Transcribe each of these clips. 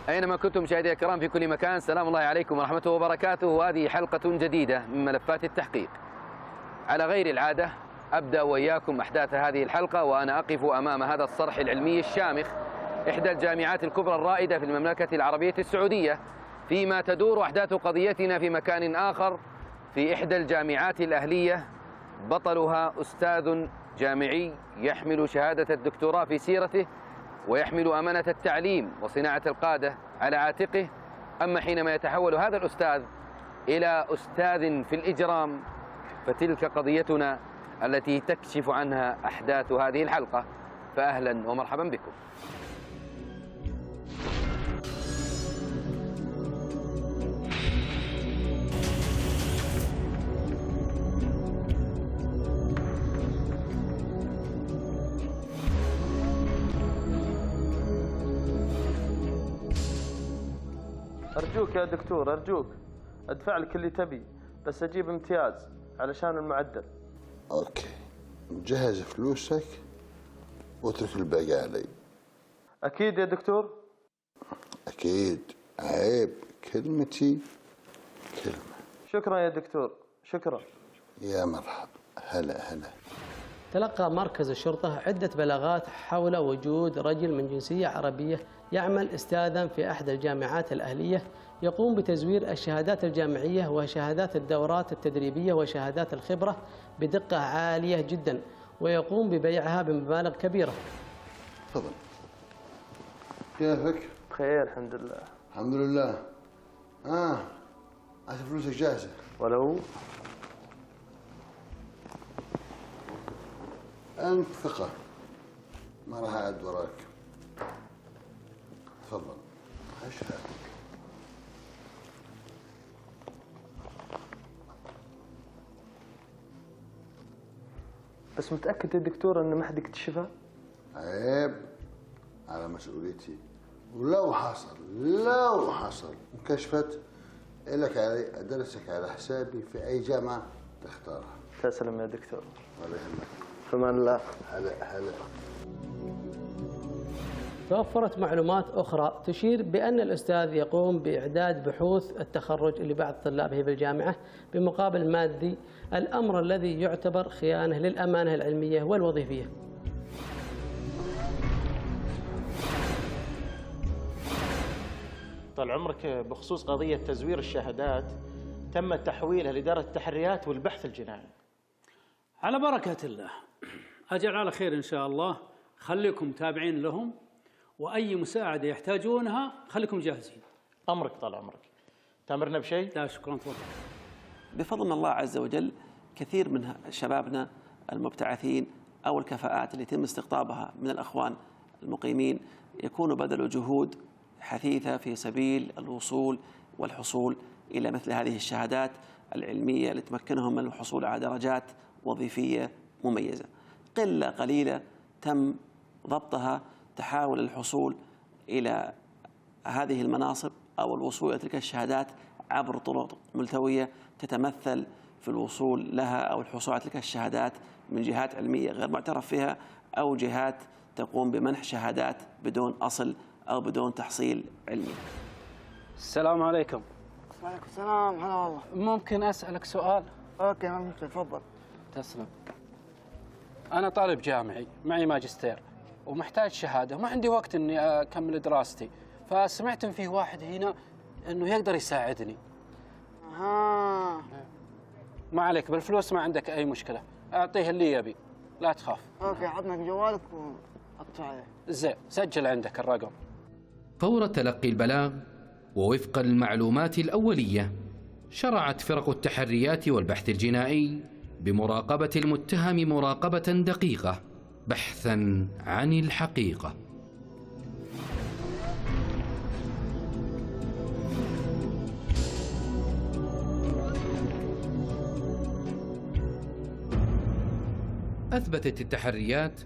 أينما كنتم مشاهدينا الكرام في كل مكان، سلام الله عليكم ورحمته وبركاته. وهذه حلقة جديدة من ملفات التحقيق. على غير العادة أبدأ وإياكم أحداث هذه الحلقة وأنا أقف أمام هذا الصرح العلمي الشامخ، إحدى الجامعات الكبرى الرائدة في المملكة العربية السعودية، فيما تدور أحداث قضيتنا في مكان آخر في إحدى الجامعات الأهلية. بطلها أستاذ جامعي يحمل شهادة الدكتوراه في سيرته ويحمل أمانة التعليم وصناعة القادة على عاتقه. أما حينما يتحول هذا الأستاذ إلى أستاذ في الإجرام فتلك قضيتنا التي تكشف عنها أحداث هذه الحلقة. فأهلا ومرحبا بكم. أرجوك يا دكتور، أرجوك أدفع لك اللي تبي، بس أجيب امتياز علشان المعدل. أوكي، جهز فلوسك واترك الباقي علي. أكيد يا دكتور؟ أكيد، عيب، كلمتي كلمة. شكرا يا دكتور، شكرا. يا مرحبا، هلا هلا. تلقى مركز الشرطة عدة بلاغات حول وجود رجل من جنسية عربية يعمل أستاذا في أحد الجامعات الأهلية، يقوم بتزوير الشهادات الجامعية وشهادات الدورات التدريبية وشهادات الخبرة بدقة عالية جدا، ويقوم ببيعها بمبالغ كبيرة. تفضل. كيفك؟ بخير الحمد لله. الحمد لله. عشان فلوسك جاهزة. ولو أنت ثقة، ما راح أعد وراك. تفضل. أشهد. بس متأكد يا دكتور إن ما حد اكتشفها؟ عيب، على مسؤوليتي. ولو حصل انكشفت لك علي أدرسك على حسابي في أي جامعة تختارها. تسلم يا دكتور. ولا يهمك. في أمان الله. هلا. توفرت معلومات أخرى تشير بأن الأستاذ يقوم بإعداد بحوث التخرج لبعض طلابه بالجامعة بمقابل مادي، الأمر الذي يعتبر خيانة للأمانة العلمية والوظيفية. طال عمرك، بخصوص قضية تزوير الشهادات تم تحويلها لإدارة التحريات والبحث الجنائي. على بركة الله، أجل على خير إن شاء الله. خليكم تابعين لهم، وأي مساعدة يحتاجونها خليكم جاهزين. أمرك طال عمرك. تأمرنا بشيء؟ لا شكرا، تفضل. بفضل الله عز وجل كثير من شبابنا المبتعثين أو الكفاءات اللي يتم استقطابها من الأخوان المقيمين يكونوا بذلوا جهود حثيثة في سبيل الوصول والحصول إلى مثل هذه الشهادات العلمية لتمكنهم من الحصول على درجات وظيفية مميزة. قلة قليلة تم ضبطها تحاول الحصول إلى هذه المناصب أو الوصول إلى تلك الشهادات عبر طرق ملتوية تتمثل في الوصول لها أو الحصول على تلك الشهادات من جهات علمية غير معترف فيها أو جهات تقوم بمنح شهادات بدون أصل أو بدون تحصيل علمي. السلام عليكم. وعليكم السلام. هلا والله. ممكن أسألك سؤال؟ اوكي، ما مشكلة، تفضل. تسلم. أنا طالب جامعي معي ماجستير ومحتاج شهادة، ما عندي وقت إني أكمل دراستي، فسمعت إن فيه واحد هنا إنه يقدر يساعدني. ما عليك بالفلوس، ما عندك أي مشكلة، أعطيه اللي يبي، لا تخاف. اوكي، عطنا جوالك وحط عليه. زين، سجل عندك الرقم. فور تلقي البلاغ ووفق المعلومات الأولية، شرعت فرق التحريات والبحث الجنائي بمراقبة المتهم مراقبة دقيقة بحثاً عن الحقيقة. أثبتت التحريات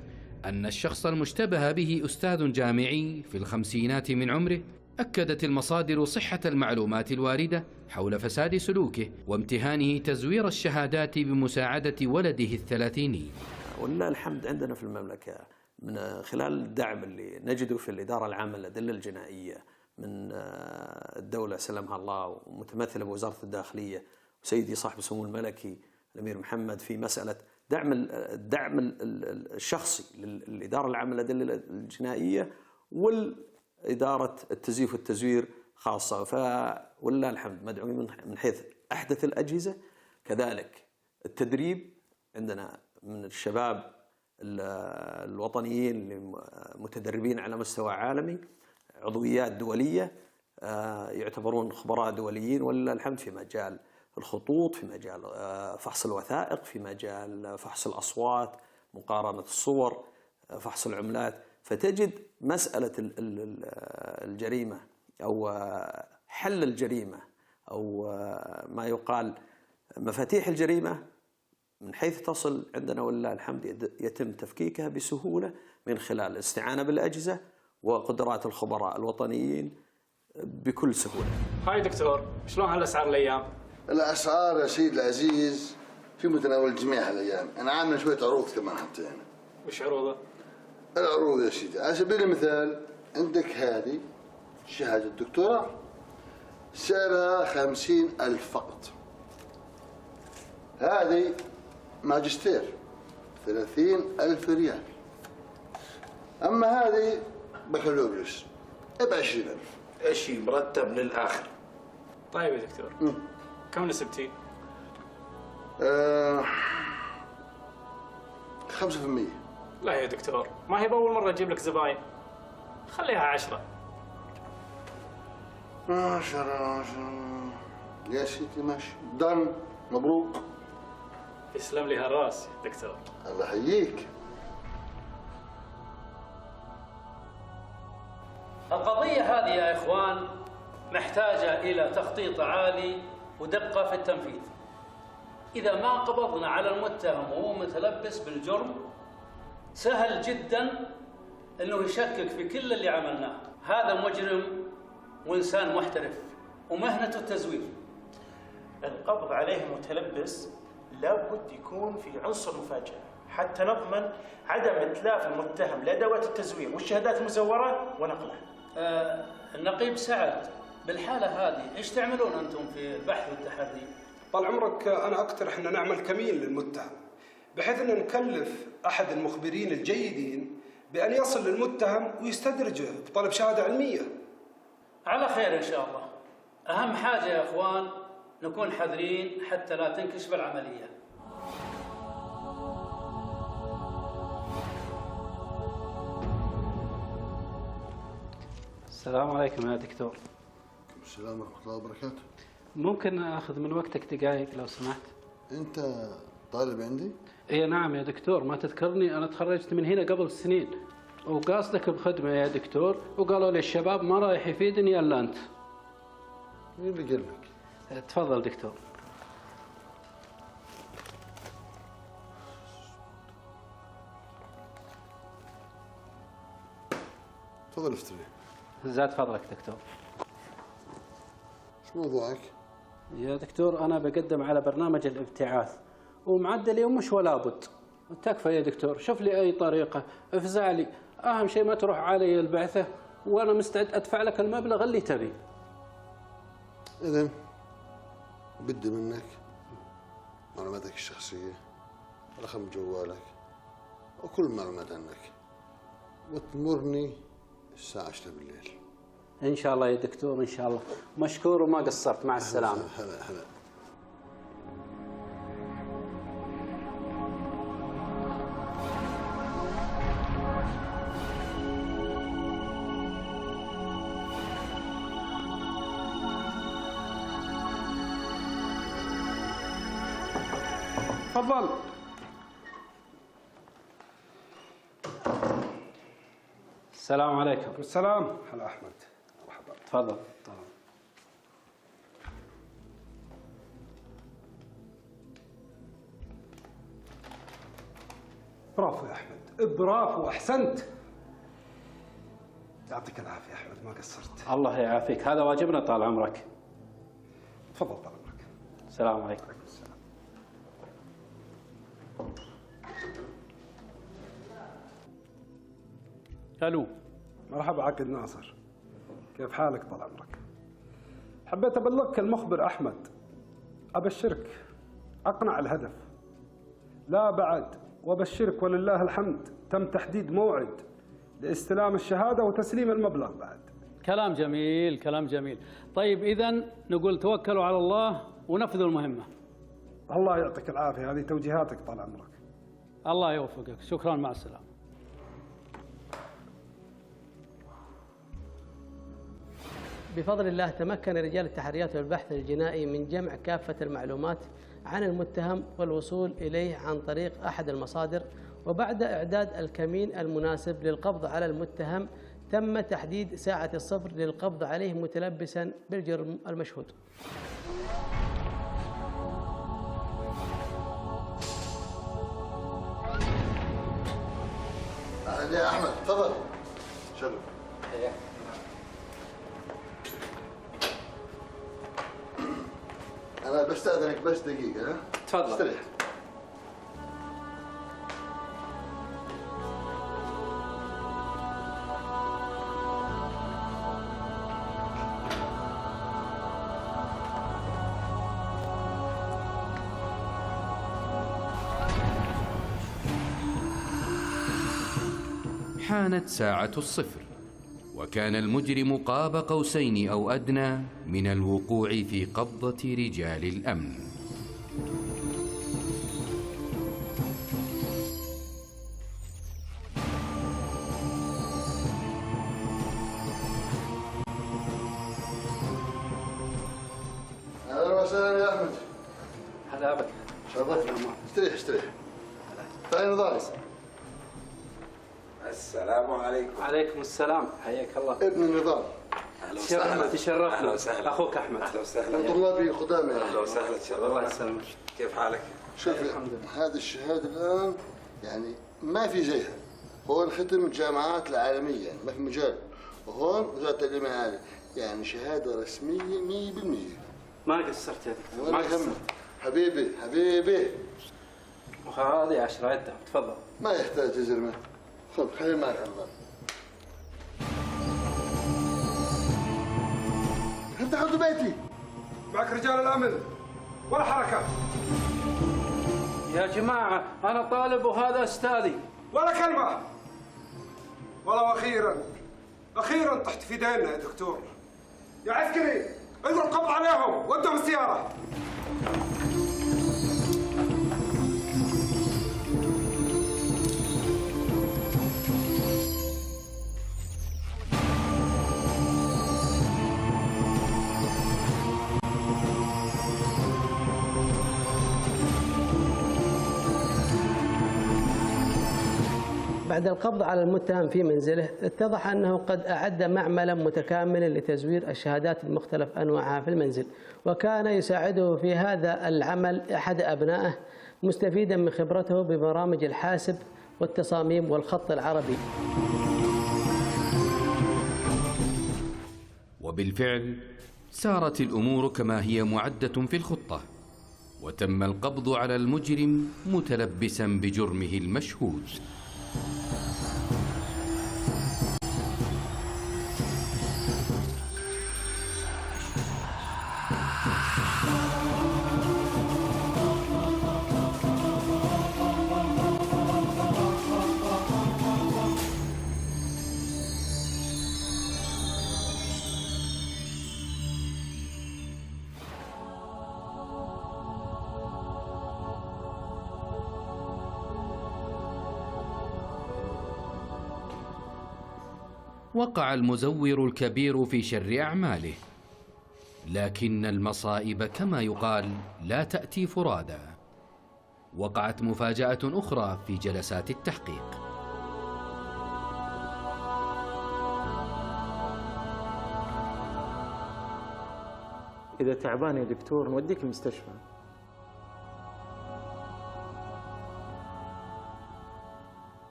أن الشخص المشتبه به أستاذ جامعي في الخمسينات من عمره. أكدت المصادر صحة المعلومات الواردة حول فساد سلوكه وامتهانه تزوير الشهادات بمساعدة ولده الثلاثيني. ولله الحمد عندنا في المملكة من خلال الدعم اللي نجده في الإدارة العامة للأدلة الجنائية من الدولة سلمها الله ومتمثلة بوزارة الداخلية وسيدي صاحب السمو الملكي الأمير محمد في مسألة الدعم الشخصي للإدارة العامة للأدلة الجنائية والإدارة التزييف والتزوير خاصة. فولله الحمد مدعومين من حيث أحدث الأجهزة، كذلك التدريب عندنا من الشباب الوطنيين اللي متدربين على مستوى عالمي، عضويات دولية، يعتبرون خبراء دوليين ولله الحمد في مجال الخطوط، في مجال فحص الوثائق، في مجال فحص الأصوات، مقارنة الصور، فحص العملات. فتجد مسألة الجريمة أو حل الجريمة أو ما يقال مفاتيح الجريمة من حيث تصل عندنا ولله الحمد يتم تفكيكها بسهولة من خلال الاستعانة بالأجهزة وقدرات الخبراء الوطنيين بكل سهولة. هاي دكتور، شلون هالأسعار الأيام؟ الأسعار يا سيد العزيز في متناول الجميع هالأيام. أنا عامل شوية عروض كمان حتى هنا. وش عروضه؟ العروض يا سيدي على سبيل المثال عندك هذه شهادة الدكتوراه سعرها 50,000 فقط. هذه ماجستير 30,000 ريال. أما هذه بكالوريوس ب20,000. شيء مرتب للآخر. طيب يا دكتور، كم نسبتي؟ 5%. لا يا دكتور، ما هي بأول مرة أجيب لك زباين، خليها 10. 10 يا سيدي ماشي دن. مبروك. يسلم لي هالراس يا دكتور. الله يحييك. القضية هذه يا إخوان محتاجة إلى تخطيط عالي ودقة في التنفيذ. إذا ما قبضنا على المتهم وهو متلبس بالجرم سهل جدا أنه يشكك في كل اللي عملناه. هذا مجرم وإنسان محترف ومهنته التزوير. القبض عليه المتلبس لابد يكون في عنصر مفاجأة حتى نضمن عدم إتلاف المتهم لأدوات التزوير والشهادات المزورة ونقلها. النقيب سعد، بالحالة هذه ايش تعملون أنتم في البحث والتحري؟ طال عمرك أنا أقترح أن نعمل كمين للمتهم بحيث أن نكلف أحد المخبرين الجيدين بأن يصل للمتهم ويستدرجه بطلب شهادة علمية. على خير إن شاء الله. أهم حاجة يا إخوان نكون حذرين حتى لا تنكشف العملية. السلام عليكم يا دكتور. السلام ورحمة الله وبركاته. ممكن أخذ من وقتك دقائق لو سمحت؟ أنت طالب عندي؟ إيه نعم يا دكتور، ما تذكرني أنا تخرجت من هنا قبل سنين وقاصدك بخدمة يا دكتور، وقالوا لي الشباب ما رايح يفيدني إلا أنت. مين اللي قال لك؟ تفضل دكتور. تفضل افتري. زاد فضلك دكتور. شو موضوعك؟ يا دكتور أنا بقدم على برنامج الابتعاث ومعدلي ومش ولا بد. تكفى يا دكتور، شوف لي أي طريقة، افزع لي، أهم شيء ما تروح علي البعثة وأنا مستعد أدفع لك المبلغ اللي تبي. إذن بدي منك معلوماتك الشخصية، رقم جوالك وكل معلومات عنك، وتمرني الساعة 10 بالليل. إن شاء الله يا دكتور، إن شاء الله. مشكور وما قصرت. مع السلامة. هلا. تفضل. السلام عليكم. السلام. هلا أحمد. مرحبا. تفضل. برافو يا أحمد، برافو، أحسنت. يعطيك العافية أحمد، ما قصرت. الله يعافيك، هذا واجبنا طال عمرك. تفضل طال عمرك. السلام عليكم. السلام. الو. مرحبا عقد ناصر، كيف حالك طال عمرك؟ حبيت أبلغك المخبر أحمد، أبشرك أقنع الهدف. لا بعد، وأبشرك ولله الحمد تم تحديد موعد لاستلام الشهادة وتسليم المبلغ بعد. كلام جميل، كلام جميل. طيب إذن نقول توكلوا على الله ونفذوا المهمة. الله يعطيك العافية، هذه توجيهاتك طال عمرك. الله يوفقك، شكرا، مع السلامة. بفضل الله تمكن رجال التحريات والبحث الجنائي من جمع كافة المعلومات عن المتهم والوصول إليه عن طريق أحد المصادر، وبعد إعداد الكمين المناسب للقبض على المتهم تم تحديد ساعة الصفر للقبض عليه متلبسا بالجرم المشهود. أهلا يا أحمد، تفضل. شرف. حياك. أنا بستأذنك بس دقيقة، ها؟ تفضل. استريح. حانت ساعة الصفر، وكان المجرم قاب قوسين أو أدنى من الوقوع في قبضة رجال الأمن. أهلا وسهلا يا أحمد. هلا بك. شرفتنا. استريح استريح. تعال نضال. السلام عليكم. وعليكم السلام، حياك الله. ابن النظام. اهلا وسهلا. تشرفنا. اهلا وسهلا. اخوك احمد. اهلا وسهلا. من طلابي القدامى. اهلا وسهلا، تشرفنا. الله يسلمك. كيف حالك؟ شوف هذه الشهاده الان يعني ما في زيها. هون ختم الجامعات العالميه، يعني ما في مجال. وهون وزاره التعليم العالي، يعني شهاده رسميه 100%. ما قصرت يا دكتور، ما قصرت. حبيبي حبيبي. وهذه 10 يدهم، تفضل. ما يحتاج يا زلمه. خذ خلي معك عمال. انت حط بيتي. معك رجال الأمن ولا حركة. يا جماعة أنا طالب وهذا أستاذي. ولا كلمة. والله أخيرا طحت في ديننا يا دكتور. يا عسكري اضرب قبض عليهم ودهم السيارة. بعد القبض على المتهم في منزله اتضح أنه قد أعد معملا متكاملا لتزوير الشهادات بمختلف أنواعها في المنزل، وكان يساعده في هذا العمل أحد أبنائه مستفيدا من خبرته ببرامج الحاسب والتصاميم والخط العربي. وبالفعل سارت الأمور كما هي معدة في الخطة، وتم القبض على المجرم متلبسا بجرمه المشهود. وقع المزور الكبير في شر أعماله، لكن المصائب كما يقال لا تأتي فرادى. وقعت مفاجأة أخرى في جلسات التحقيق. إذا تعبان يا دكتور نوديك المستشفى.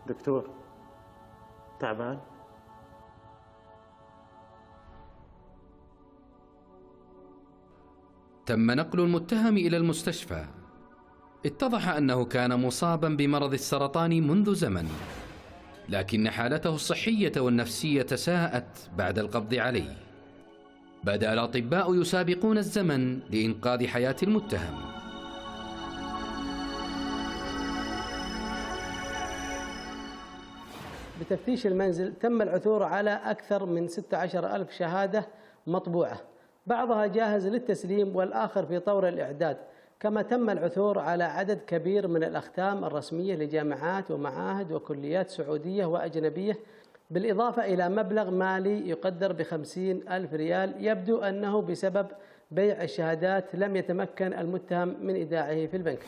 دكتور تعبان؟ تم نقل المتهم إلى المستشفى. اتضح أنه كان مصابا بمرض السرطان منذ زمن، لكن حالته الصحية والنفسية تساءت بعد القبض عليه. بدأ الأطباء يسابقون الزمن لإنقاذ حياة المتهم. بتفتيش المنزل تم العثور على أكثر من 16,000 شهادة مطبوعة، بعضها جاهز للتسليم والآخر في طور الإعداد، كما تم العثور على عدد كبير من الأختام الرسمية لجامعات ومعاهد وكليات سعودية وأجنبية، بالإضافة إلى مبلغ مالي يقدر ب50,000 ريال. يبدو أنه بسبب بيع الشهادات لم يتمكن المتهم من إيداعه في البنك.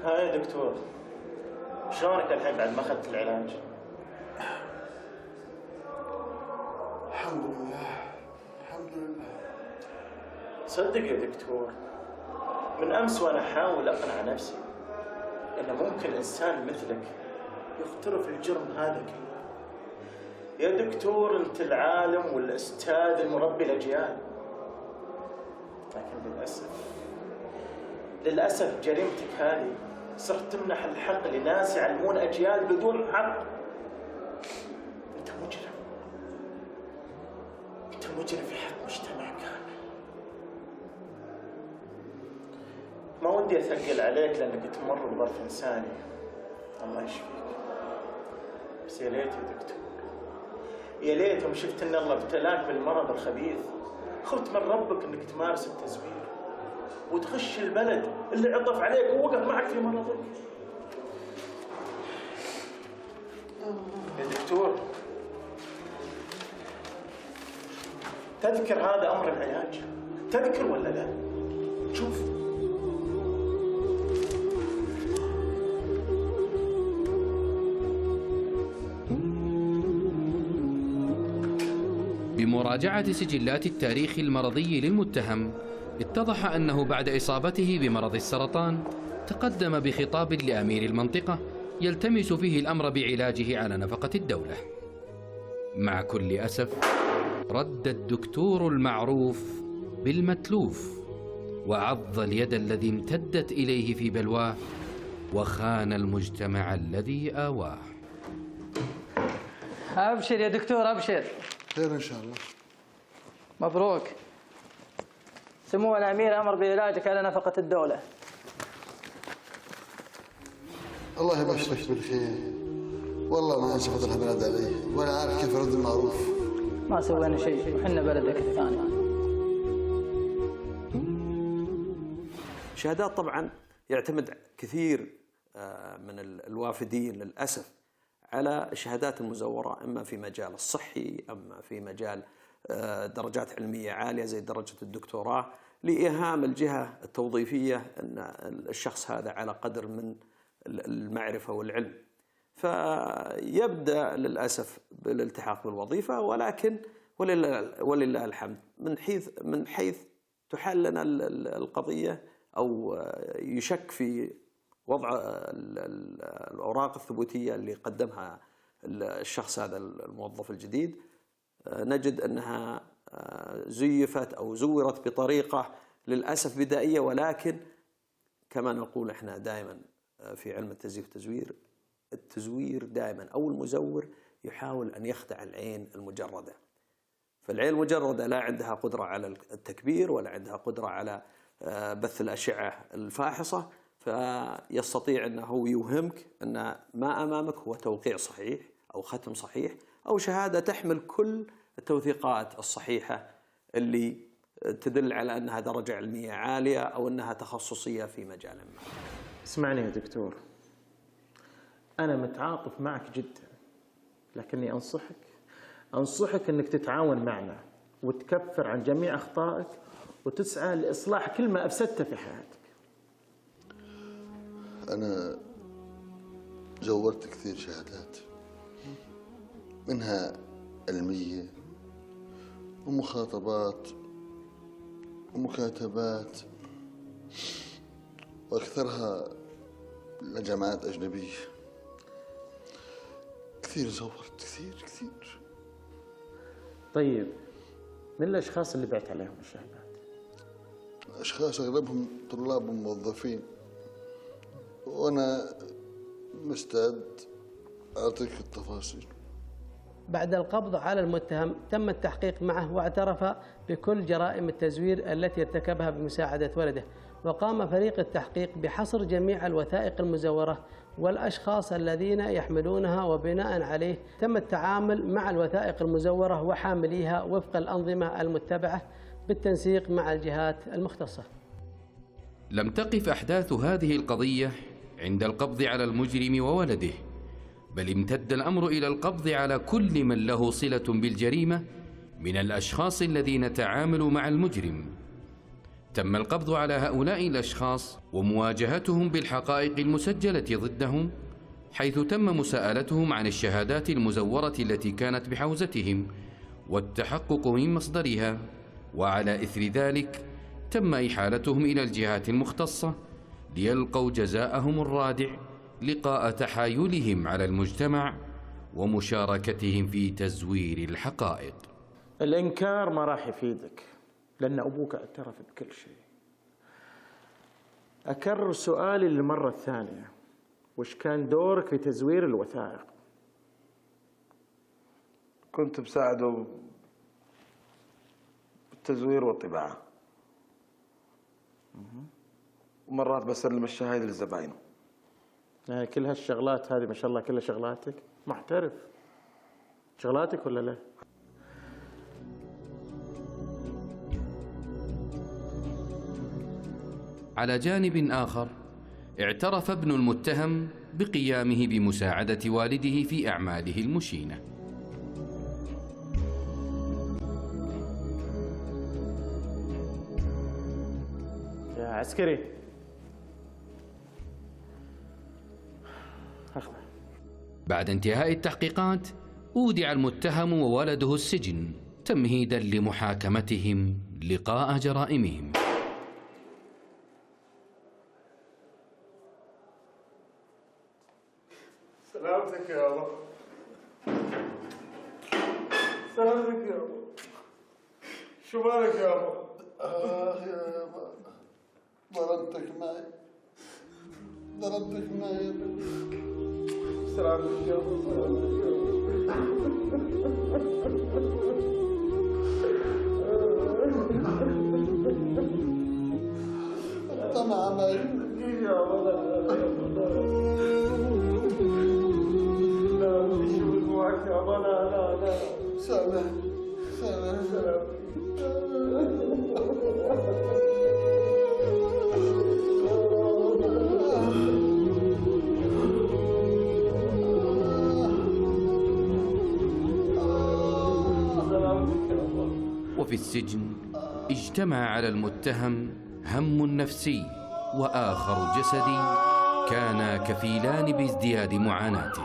يا دكتور، شلونك الحين بعد ما اخذت العلاج؟ الحمد لله الحمد لله. صدق يا دكتور، من امس وانا احاول اقنع نفسي ان ممكن انسان مثلك يقترف الجرم هذا كله. يا دكتور انت العالم والاستاذ المربي الاجيال، لكن للاسف جريمتك هذه صرت تمنح الحق لناس يعلمون أجيال بدون حق. أنت مجرم، أنت مجرم في حق مجتمع كامل. ما ودي أثقل عليك لأنك تمر بظرف إنساني، الله يشفيك، بس يا ليت يا دكتور، يا ليتهم شفت إن الله ابتلاك بالمرض الخبيث، خفت من ربك إنك تمارس التزوير وتخش البلد اللي عطف عليك ووقف معك في مرضك. يا دكتور، تذكر هذا أمر العلاج؟ تذكر ولا لا؟ شوف، بمراجعة سجلات التاريخ المرضي للمتهم اتضح أنه بعد إصابته بمرض السرطان تقدم بخطاب لأمير المنطقة يلتمس فيه الأمر بعلاجه على نفقة الدولة. مع كل أسف رد الدكتور المعروف بالمتلوف وعض اليد الذي امتدت إليه في بلواه وخان المجتمع الذي آواه. أبشر يا دكتور أبشر. خير إن شاء الله. مبروك. سمو الأمير أمر بعلاجك على نفقة الدولة. الله يبشرك بالخير. والله ما أنسى فضل البلد علي ولا عارف كيف أرد المعروف. ما سوينا شيء وحنا بلدك الثاني. شهادات طبعا يعتمد كثير من الوافدين للأسف على الشهادات المزورة، إما في مجال الصحي أما في مجال درجات علمية عالية زي درجة الدكتوراه، لإيهام الجهة التوظيفية أن الشخص هذا على قدر من المعرفة والعلم، فيبدأ للأسف بالالتحاق بالوظيفة، ولكن ولله الحمد من حيث تحل لنا القضية أو يشك في وضع الأوراق الثبوتية اللي قدمها الشخص هذا الموظف الجديد، نجد أنها زيفت أو زورت بطريقة للأسف بدائية، ولكن كما نقول إحنا دائما في علم التزييف والتزوير، التزوير دائما أو المزور يحاول أن يخدع العين المجردة، فالعين المجردة لا عندها قدرة على التكبير ولا عندها قدرة على بث الأشعة الفاحصة، فيستطيع أنه يوهمك أن ما أمامك هو توقيع صحيح أو ختم صحيح أو شهادة تحمل كل التوثيقات الصحيحة اللي تدل على أنها درجة علمية عالية أو أنها تخصصية في مجال ما. اسمعني يا دكتور، أنا متعاطف معك جدا، لكني أنصحك أنك تتعاون معنا وتكفر عن جميع أخطائك وتسعى لإصلاح كل ما أفسدته في حياتك. أنا زورت كثير شهادات، منها علمية ومخاطبات ومكاتبات، وأكثرها لجامعات أجنبية. كثير زورت، كثير. طيب من الأشخاص اللي بعت عليهم الشهادات؟ أشخاص أغلبهم طلاب وموظفين، وأنا مستعد أعطيك التفاصيل. بعد القبض على المتهم تم التحقيق معه واعترف بكل جرائم التزوير التي ارتكبها بمساعدة ولده، وقام فريق التحقيق بحصر جميع الوثائق المزورة والأشخاص الذين يحملونها، وبناء عليه تم التعامل مع الوثائق المزورة وحامليها وفق الأنظمة المتبعة بالتنسيق مع الجهات المختصة. لم تقف أحداث هذه القضية عند القبض على المجرم وولده، بل امتد الأمر إلى القبض على كل من له صلة بالجريمة من الأشخاص الذين تعاملوا مع المجرم. تم القبض على هؤلاء الأشخاص ومواجهتهم بالحقائق المسجلة ضدهم، حيث تم مساءلتهم عن الشهادات المزورة التي كانت بحوزتهم والتحقق من مصدرها، وعلى إثر ذلك تم إحالتهم إلى الجهات المختصة ليلقوا جزاءهم الرادع لقاء تحايلهم على المجتمع ومشاركتهم في تزوير الحقائق. الإنكار ما راح يفيدك، لأن أبوك اعترف بكل شيء. أكرر سؤالي للمرة الثانية، وش كان دورك في تزوير الوثائق؟ كنت بساعده بالتزوير والطباعة، ومرات بسلم الشهايد لزباينه. يعني كل هالشغلات هذه ما شاء الله كلها شغلاتك؟ محترف. شغلاتك ولا لا؟ على جانب آخر، اعترف ابن المتهم بقيامه بمساعدة والده في أعماله المشينة. يا عسكري بعد انتهاء التحقيقات أودع المتهم وولده السجن تمهيدا لمحاكمتهم لقاء جرائمهم. سلامتك يا الله، سلامتك يا الله. شو مالك يا الله؟ يا أبا، ضربتك معي يا بني. سلامتك يا الله، طمع معي يا الله. لا سامح. وفي السجن اجتمع على المتهم هم نفسي وآخر جسدي كانا كفيلان بازدياد معاناته.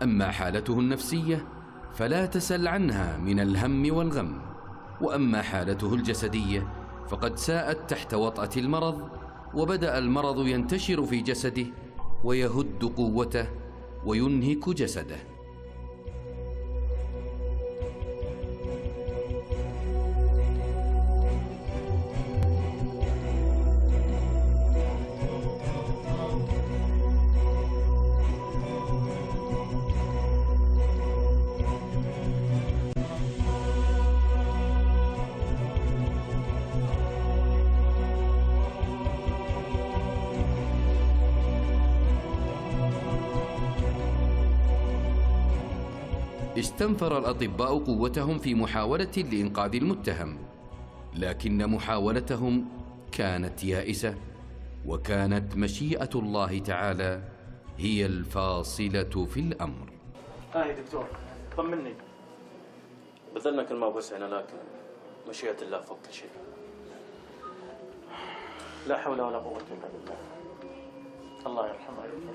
أما حالته النفسية فلا تسل عنها من الهم والغم، وأما حالته الجسدية فقد ساءت تحت وطأة المرض، وبدأ المرض ينتشر في جسده ويهد قوته وينهك جسده. استنفر الأطباء قوتهم في محاولة لإنقاذ المتهم، لكن محاولتهم كانت يائسة، وكانت مشيئة الله تعالى هي الفاصلة في الأمر. هاي دكتور طمني. بذلنا كل ما وسعنا، لكن مشيئة الله فوق كل شيء. لا حول ولا قوة إلا بالله. الله يرحمه ويغفر.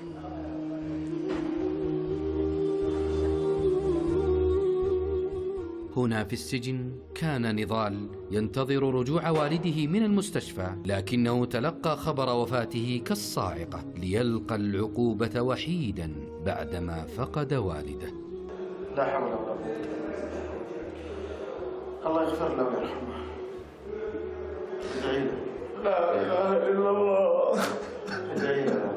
هنا في السجن كان نضال ينتظر رجوع والده من المستشفى، لكنه تلقى خبر وفاته كالصاعقة ليلقى العقوبة وحيدا بعدما فقد والده. لا حول ولا قوة. الله يغفر له ويرحمه. ادعي له. لا اله الا الله. ادعي له.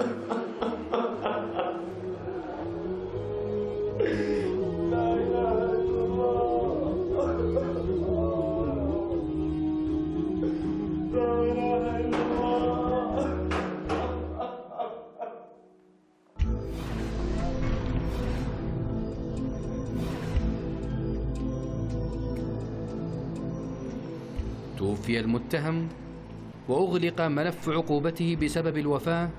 توفي المتهم وأغلق ملف عقوبته بسبب الوفاة،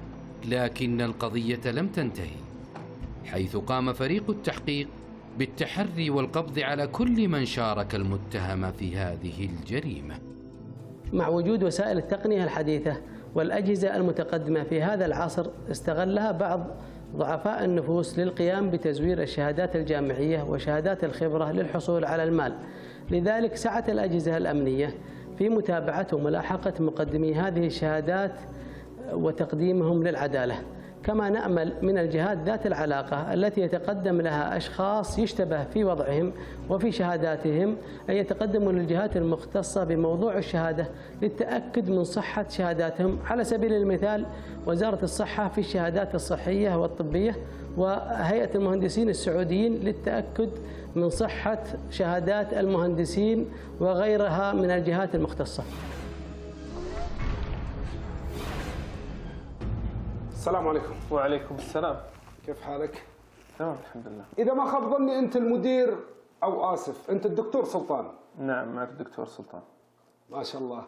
لكن القضية لم تنتهي، حيث قام فريق التحقيق بالتحري والقبض على كل من شارك المتهم في هذه الجريمة. مع وجود وسائل التقنية الحديثة والأجهزة المتقدمة في هذا العصر، استغلها بعض ضعفاء النفوس للقيام بتزوير الشهادات الجامعية وشهادات الخبرة للحصول على المال. لذلك سعت الأجهزة الأمنية في متابعة وملاحقة مقدمي هذه الشهادات وتقديمهم للعدالة. كما نأمل من الجهات ذات العلاقة التي يتقدم لها أشخاص يشتبه في وضعهم وفي شهاداتهم أن يتقدموا للجهات المختصة بموضوع الشهادة للتأكد من صحة شهاداتهم، على سبيل المثال وزارة الصحة في الشهادات الصحية والطبية، وهيئة المهندسين السعوديين للتأكد من صحة شهادات المهندسين وغيرها من الجهات المختصة. السلام عليكم. وعليكم السلام. كيف حالك؟ تمام الحمد لله. إذا ما خاب ظني أنت المدير، أو آسف أنت الدكتور سلطان. نعم معك الدكتور سلطان. ما شاء الله.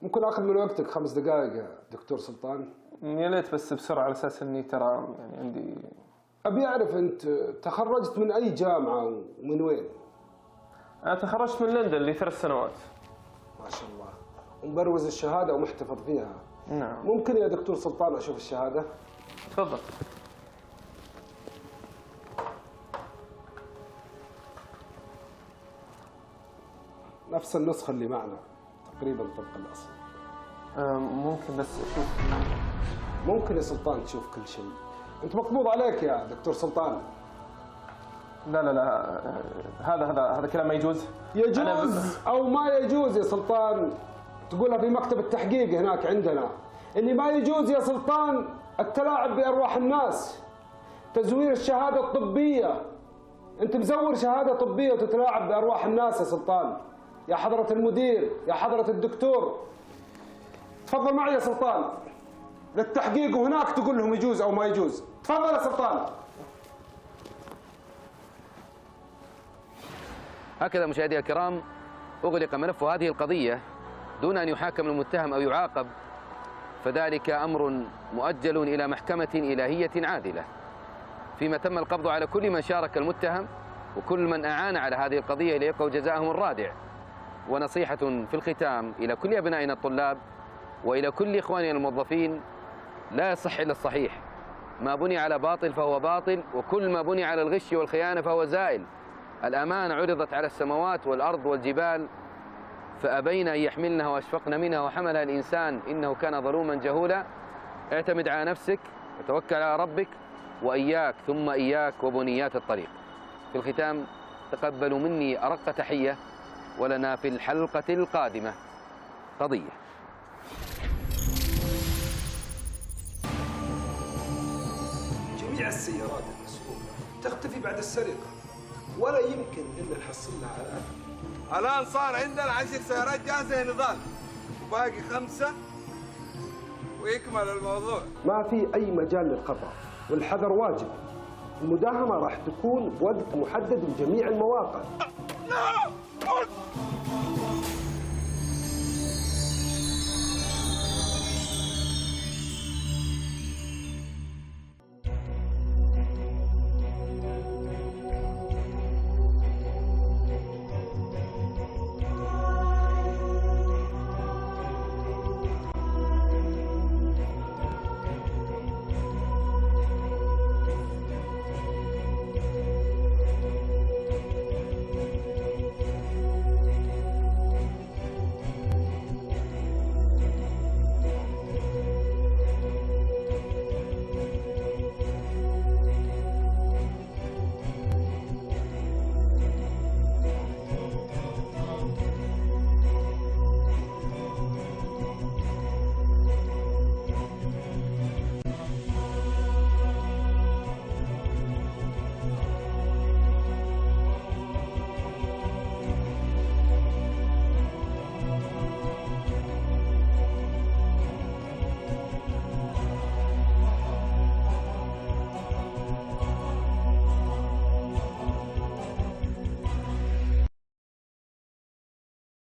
ممكن آخذ من وقتك 5 دقائق يا دكتور سلطان؟ يا ليت بس بسرعة، على أساس إني ترى يعني عندي. أبي أعرف أنت تخرجت من أي جامعة ومن وين؟ أنا تخرجت من لندن لي 3 سنوات. ما شاء الله. ومبروز الشهادة ومحتفظ فيها. نعم. ممكن يا دكتور سلطان أشوف الشهادة؟ تفضل. نفس النسخة اللي معنا تقريبا طبق الأصل. ممكن بس أشوف. ممكن يا سلطان تشوف كل شيء. أنت مقبوض عليك يا دكتور سلطان. لا لا لا، هذا كلام ما يجوز. يجوز أو ما يجوز يا سلطان، تقولها في مكتب التحقيق هناك عندنا. اللي ما يجوز يا سلطان التلاعب بأرواح الناس، تزوير الشهادة الطبية. أنت مزور شهادة طبية وتتلاعب بأرواح الناس يا سلطان، يا حضرة المدير، يا حضرة الدكتور. تفضل معي يا سلطان للتحقيق، وهناك تقول لهم يجوز أو ما يجوز. تفضل يا سلطان. هكذا مشاهدي الكرام أغلق ملف هذه القضية دون أن يحاكم المتهم أو يعاقب، فذلك أمر مؤجل إلى محكمة إلهية عادلة، فيما تم القبض على كل من شارك المتهم وكل من أعان على هذه القضية ليقوا جزاءهم الرادع. ونصيحة في الختام إلى كل أبنائنا الطلاب وإلى كل إخواننا الموظفين: لا يصح إلا الصحيح، ما بني على باطل فهو باطل، وكل ما بني على الغش والخيانة فهو زائل. الأمانة عرضت على السماوات والأرض والجبال فأبين أن يحملنها وأشفقن منها وحملها الإنسان إنه كان ظلوما جهولا. اعتمد على نفسك وتوكل على ربك، وإياك ثم إياك وبنيات الطريق. في الختام تقبلوا مني أرق تحية، ولنا في الحلقة القادمة قضية. جميع السيارات المسروقة تختفي بعد السرقة، ولا يمكن إن نحصلها الآن. الآن صار عندنا 10 سيارات جاهزة نضال، وباقي 5 ويكمل الموضوع. ما في أي مجال للخطأ، والحذر واجب. المداهمة راح تكون بوقت محدد بجميع المواقع.